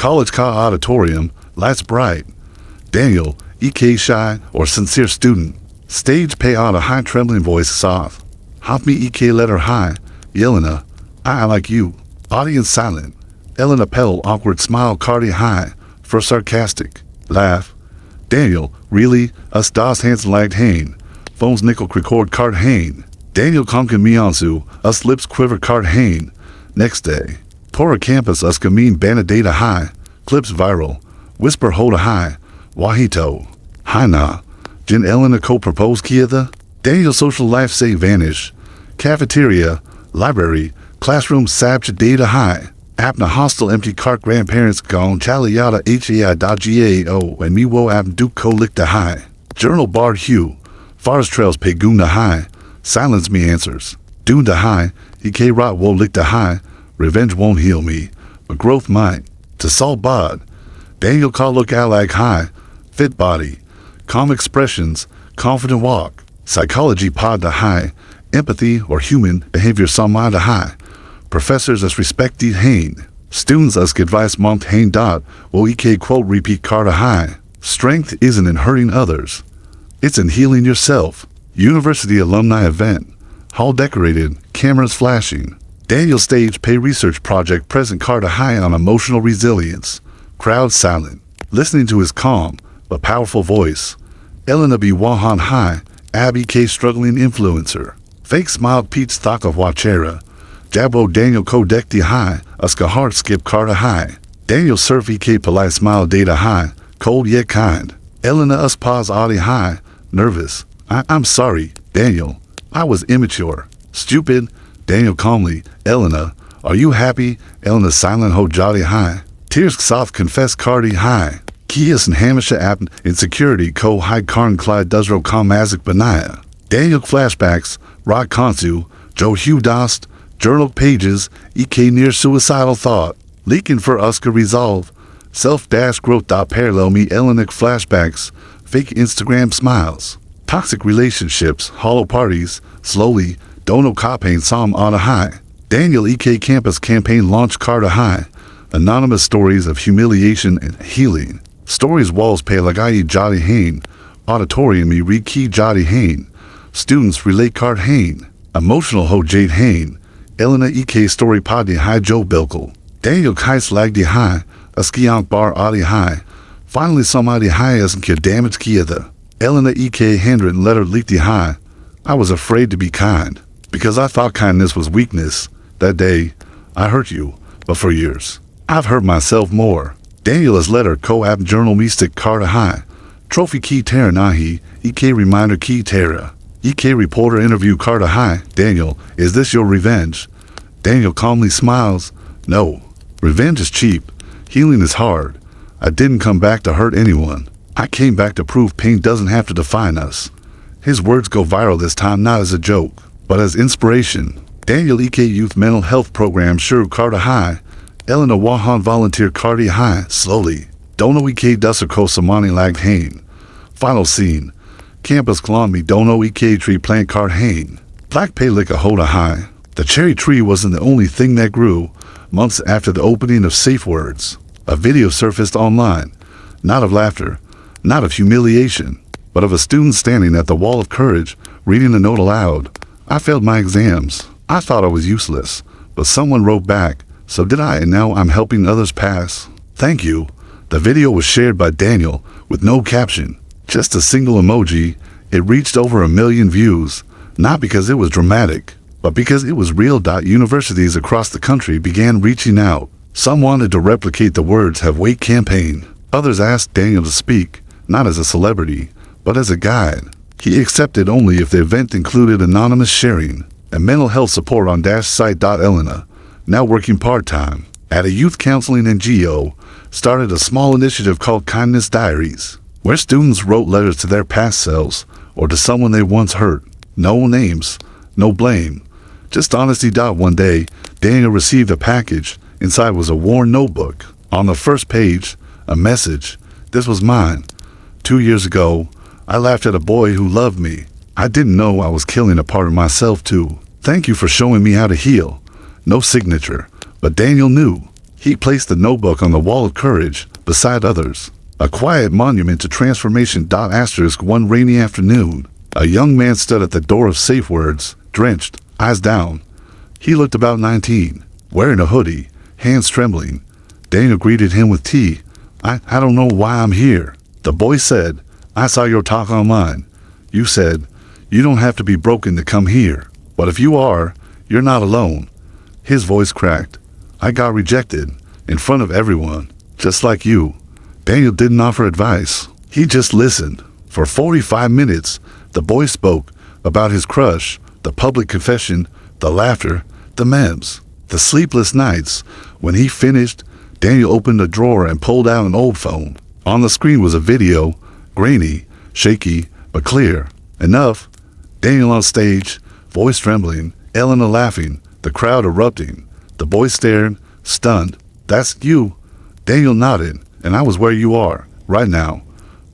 College car auditorium, lights bright. Daniel, EK shy or sincere student. Stage pay out a high trembling voice soft. Hop me EK letter high. Yelena, I like you. Audience silent. Elena Pell awkward smile Cardi high. For sarcastic. Laugh. Daniel, really? Us das hands lagged Hain. Phones nickel record card Hain. Daniel Conkin Miansu, us lips quiver card Hain. Next day. Tora campus us gamin banadata high. Clips viral. Whisper hoda high. Wahito. Hi na. Jin Elena co-propose kiatha. Daniel social life say vanish. Cafeteria. Library. Classroom sabcha data high. Apna hostel empty cart grandparents gone chaliata HAI.GAO and me wo apn duke ko likta high. Journal barred hue. Forest trails pay gunda high. Silence me answers. Dunda high. EK rot wo likta high. Revenge won't heal me, but growth might. To Saul bod. Daniel call look alag high. Fit body. Calm expressions. Confident walk. Psychology pod the high. Empathy or human behavior samada high. Professors as respect the Hain. Students as advice month Hain dot wo EK quote repeat carta high. Strength isn't in hurting others. It's in healing yourself. University alumni event. Hall decorated, cameras flashing. Daniel stage pay research project present carta high on emotional resilience. Crowd silent. Listening to his calm but powerful voice. Elena B. Wahan high. Abby K. struggling influencer. Fake smiled Peach Stock of Wachera. Jabo Daniel Kodekti high, Uska heart skip Carta high. Daniel Surf EK polite smile data high, cold yet kind. Elena us pause Audi high, nervous. I'm sorry, Daniel. I was immature. Stupid. Daniel calmly. Elena, are you happy? Elena silent ho jolly high. Tears soft confess Cardi high. Kias and Hamisha app insecurity co high Karn Clyde Duzro Kamazik Benaya. Daniel flashbacks, Rod Konsu, Joe Hugh Dost, journal pages, EK near suicidal thought, leaking for Uska resolve, self-growth. Parallel me Elenic flashbacks, fake Instagram smiles, toxic relationships, hollow parties, slowly, dono campaign Psalm on a high, Daniel EK campus campaign launch Carta high, anonymous stories of humiliation and healing, stories walls pay Lagai Jolly Hain, auditorium me read key Jolly Hain, students relate card Hain, emotional ho Jade Hain, Elena EK story Padi high Joe Bilkel. Daniel Kais lagdi high, a skiank bar Adi high. Finally somebody high as kia damage kiatha. Elena EK handwritten letter leaked high. I was afraid to be kind, because I thought kindness was weakness. That day, I hurt you, but for years, I've hurt myself more. Daniel's letter co-app journal mystic Carta high. Trophy key Terra nahi, EK reminder key Terra. EK reporter interview Carta high. Daniel, is this your revenge? Daniel calmly smiles. No. Revenge is cheap. Healing is hard. I didn't come back to hurt anyone. I came back to prove pain doesn't have to define us. His words go viral this time not as a joke, but as inspiration. Daniel EK Youth Mental Health Program Shuru Carta high. Elena Wahan volunteer Cardi high. Slowly. Dono EK Dusser Ko Samani lagged Hain. Final scene. Campus Klonmi Dono EK tree plant card Hain. Black pay lick a hoda high. The cherry tree wasn't the only thing that grew. Months after the opening of Safe Words, a video surfaced online. Not of laughter, not of humiliation, but of a student standing at the wall of courage, reading a note aloud. I failed my exams. I thought I was useless, but someone wrote back, so did I, and now I'm helping others pass. Thank you. The video was shared by Daniel with no caption. Just a single emoji. It reached over 1 million views, not because it was dramatic, but because it was real. Universities across the country began reaching out. Some wanted to replicate the words have weight campaign. Others asked Daniel to speak, not as a celebrity, but as a guide. He accepted only if the event included anonymous sharing and mental health support on site. Elena, now working part-time at a youth counseling NGO, started a small initiative called Kindness Diaries, where students wrote letters to their past selves or to someone they once hurt. No names, no blame, just honesty. One day, Daniel received a package. Inside was a worn notebook. On the first page, a message. This was mine. 2 years ago, I laughed at a boy who loved me. I didn't know I was killing a part of myself too. Thank you for showing me how to heal. No signature, but Daniel knew. He placed the notebook on the wall of courage beside others. A quiet monument to transformation. One rainy afternoon, a young man stood at the door of Safe Words, drenched, eyes down. He looked about 19, wearing a hoodie, hands trembling. Daniel greeted him with tea. I don't know why I'm here. The boy said, I saw your talk online. You said, you don't have to be broken to come here. But if you are, you're not alone. His voice cracked. I got rejected, in front of everyone, just like you. Daniel didn't offer advice. He just listened. For 45 minutes, the boy spoke about his crush, the public confession, the laughter, the memes, the sleepless nights. When he finished, Daniel opened a drawer and pulled out an old phone. On the screen was a video, grainy, shaky, but clear. Enough. Daniel on stage, voice trembling, Elena laughing, the crowd erupting. The boy stared, stunned. That's you. Daniel nodded, and I was where you are, right now.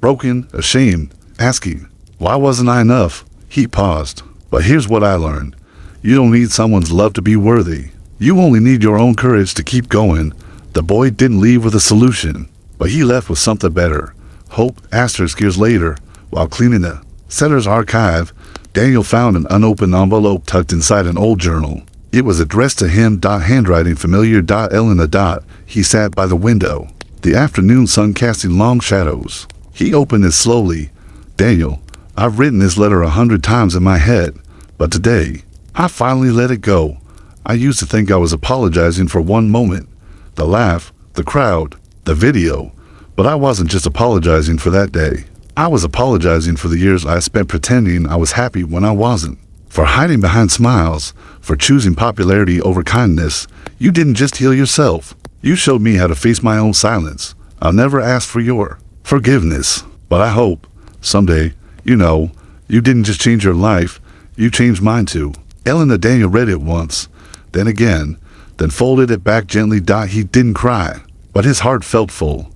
Broken, ashamed, asking, why wasn't I enough? He paused. But here's what I learned. You don't need someone's love to be worthy. You only need your own courage to keep going. The boy didn't leave with a solution, but he left with something better. Hope. Years later, while cleaning the Setter's archive, Daniel found an unopened envelope tucked inside an old journal. It was addressed to him. Handwriting familiar. Elena. He sat by the window, the afternoon sun casting long shadows. He opened it slowly. Daniel, I've written this letter 100 times in my head, but today, I finally let it go. I used to think I was apologizing for one moment. The laugh, the crowd, the video. But I wasn't just apologizing for that day. I was apologizing for the years I spent pretending I was happy when I wasn't. For hiding behind smiles, for choosing popularity over kindness. You didn't just heal yourself. You showed me how to face my own silence. I'll never ask for your forgiveness. But I hope, someday, you didn't just change your life, you changed mine too. Elena. Daniel read it once, then again, then folded it back gently. He didn't cry, but his heart felt full.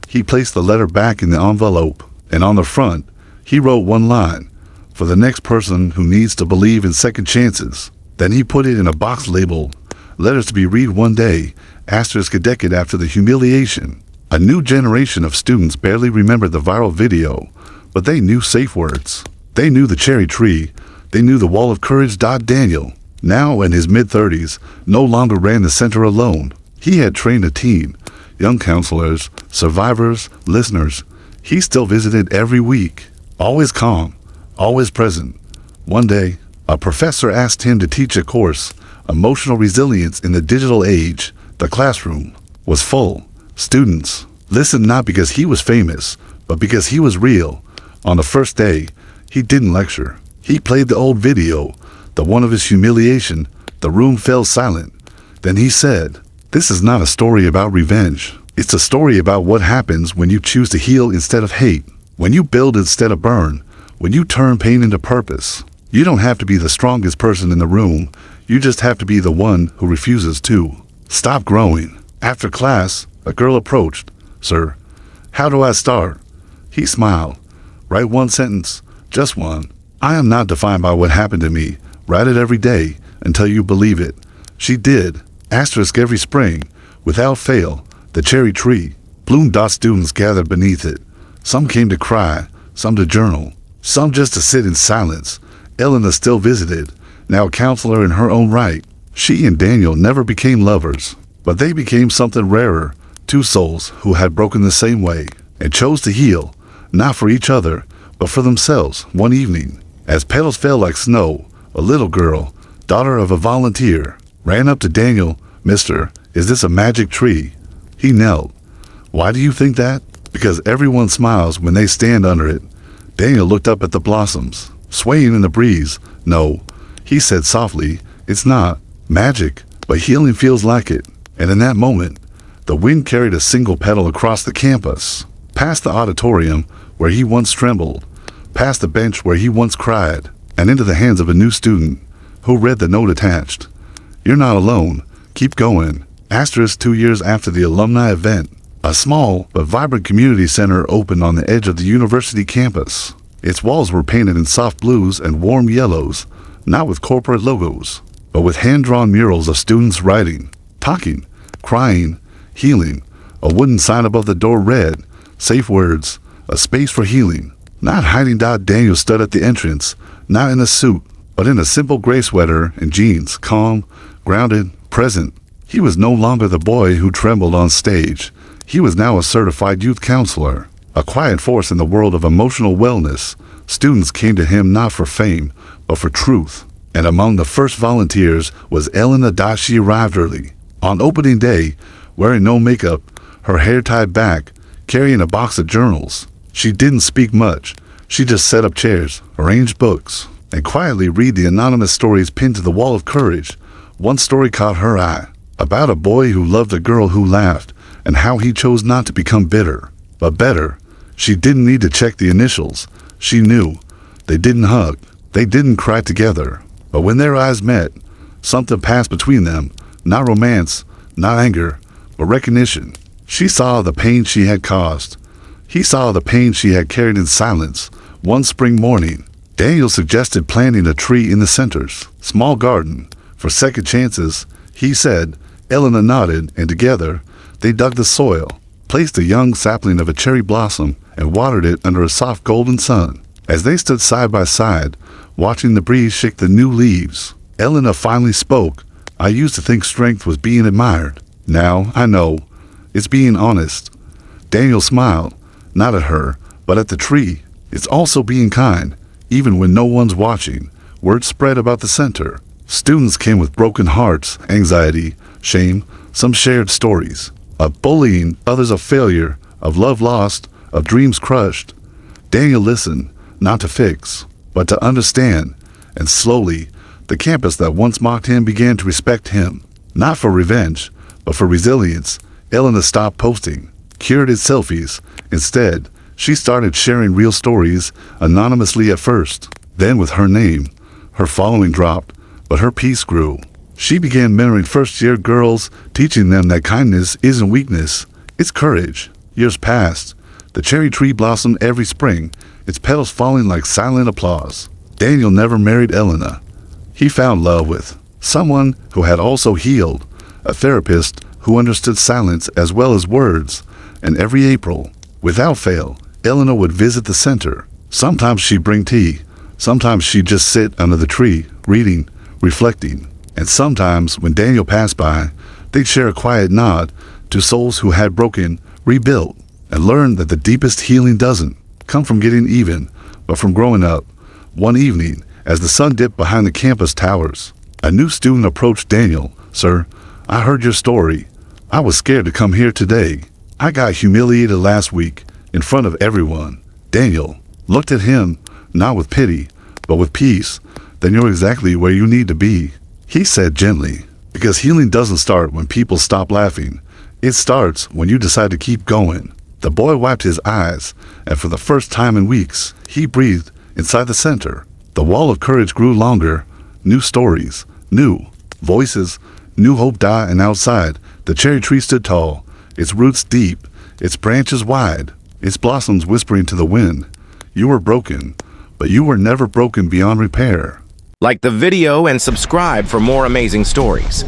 He placed the letter back in the envelope, and on the front, he wrote one line, for the next person who needs to believe in second chances. Then he put it in a box labeled, letters to be read one day, a decade after the humiliation. A new generation of students barely remembered the viral video, but they knew Safe Words. They knew the cherry tree. They knew the wall of courage. Daniel, now in his mid-30s, no longer ran the center alone. He had trained a team, young counselors, survivors, listeners. He still visited every week, always calm, always present. One day, a professor asked him to teach a course, Emotional Resilience in the Digital Age. The classroom was full. Students listened not because he was famous, but because he was real. On the first day, he didn't lecture. He played the old video, the one of his humiliation. The room fell silent. Then he said, this is not a story about revenge. It's a story about what happens when you choose to heal instead of hate, when you build instead of burn, when you turn pain into purpose. You don't have to be the strongest person in the room. You just have to be the one who refuses to stop growing. After class, a girl approached. Sir, how do I start? He smiled. Write one sentence, just one. I am not defined by what happened to me. Write it every day until you believe it. She did. Every spring, without fail, the cherry tree bloomed. Students gathered beneath it. Some came to cry, some to journal, some just to sit in silence. Elena still visited, now a counselor in her own right. She and Daniel never became lovers, but they became something rarer, two souls who had broken the same way and chose to heal, not for each other, but for themselves. One evening, as petals fell like snow, a little girl, daughter of a volunteer, ran up to Daniel. Mister, is this a magic tree? He knelt. Why do you think that? Because everyone smiles when they stand under it. Daniel looked up at the blossoms, swaying in the breeze. No, he said softly, it's not magic, but healing feels like it. And in that moment, the wind carried a single petal across the campus, past the auditorium where he once trembled, past the bench where he once cried, and into the hands of a new student who read the note attached. You're not alone. Keep going. 2 years after the alumni event, a small but vibrant community center opened on the edge of the university campus. Its walls were painted in soft blues and warm yellows, not with corporate logos, but with hand-drawn murals of students writing, talking, crying, healing. A wooden sign above the door read, safe words, a space for healing. Not hiding. Daniel stood at the entrance, not in a suit, but in a simple gray sweater and jeans, calm, grounded, present. He was no longer the boy who trembled on stage. He was now a certified youth counselor, a quiet force in the world of emotional wellness. Students came to him not for fame, but for truth. And among the first volunteers was Elena. She arrived early. On opening day, wearing no makeup, her hair tied back, carrying a box of journals. She didn't speak much. She just set up chairs, arranged books, and quietly read the anonymous stories pinned to the wall of courage. One story caught her eye, about a boy who loved a girl who laughed, and how he chose not to become bitter, but better. She didn't need to check the initials. She knew. They didn't hug. They didn't cry together. But when their eyes met, something passed between them. Not romance, not anger, but recognition. She saw the pain she had caused. He saw the pain she had carried in silence. One spring morning, Daniel suggested planting a tree in the center's small garden for second chances. He said. Elena nodded, and together they dug the soil, placed a young sapling of a cherry blossom, and watered it under a soft golden sun. As they stood side by side, watching the breeze shake the new leaves, Elena finally spoke. I used to think strength was being admired. Now I know it's being honest. Daniel smiled, not at her, but at the tree. It's also being kind, even when no one's watching. Word spread about the center. Students came with broken hearts, anxiety, shame, some shared stories of bullying, others of failure, of love lost, of dreams crushed. Daniel listened, not to fix, but to understand, and slowly, the campus that once mocked him began to respect him, not for revenge, but for resilience. Elena stopped posting curated selfies. Instead, she started sharing real stories, anonymously at first. Then with her name, her following dropped, but her peace grew. She began mentoring first-year girls, teaching them that kindness isn't weakness, it's courage. Years passed. The cherry tree blossomed every spring, its petals falling like silent applause. Daniel never married Elena. He found love with someone who had also healed, a therapist who understood silence as well as words. And every April, without fail, Elena would visit the center. Sometimes she'd bring tea. Sometimes she'd just sit under the tree, reading, reflecting. And sometimes, when Daniel passed by, they'd share a quiet nod to souls who had broken, rebuilt, and learned that the deepest healing doesn't come from getting even, but from growing up. One evening, as the sun dipped behind the campus towers, a new student approached Daniel. Sir, I heard your story. I was scared to come here today. I got humiliated last week, in front of everyone. Daniel looked at him, not with pity, but with peace. Then you're exactly where you need to be, he said gently, because healing doesn't start when people stop laughing. It starts when you decide to keep going. The boy wiped his eyes, and for the first time in weeks, he breathed inside the center. The wall of courage grew longer. New stories, new voices, new hope died, and outside, the cherry tree stood tall, its roots deep, its branches wide, its blossoms whispering to the wind. You were broken, but you were never broken beyond repair. Like the video and subscribe for more amazing stories.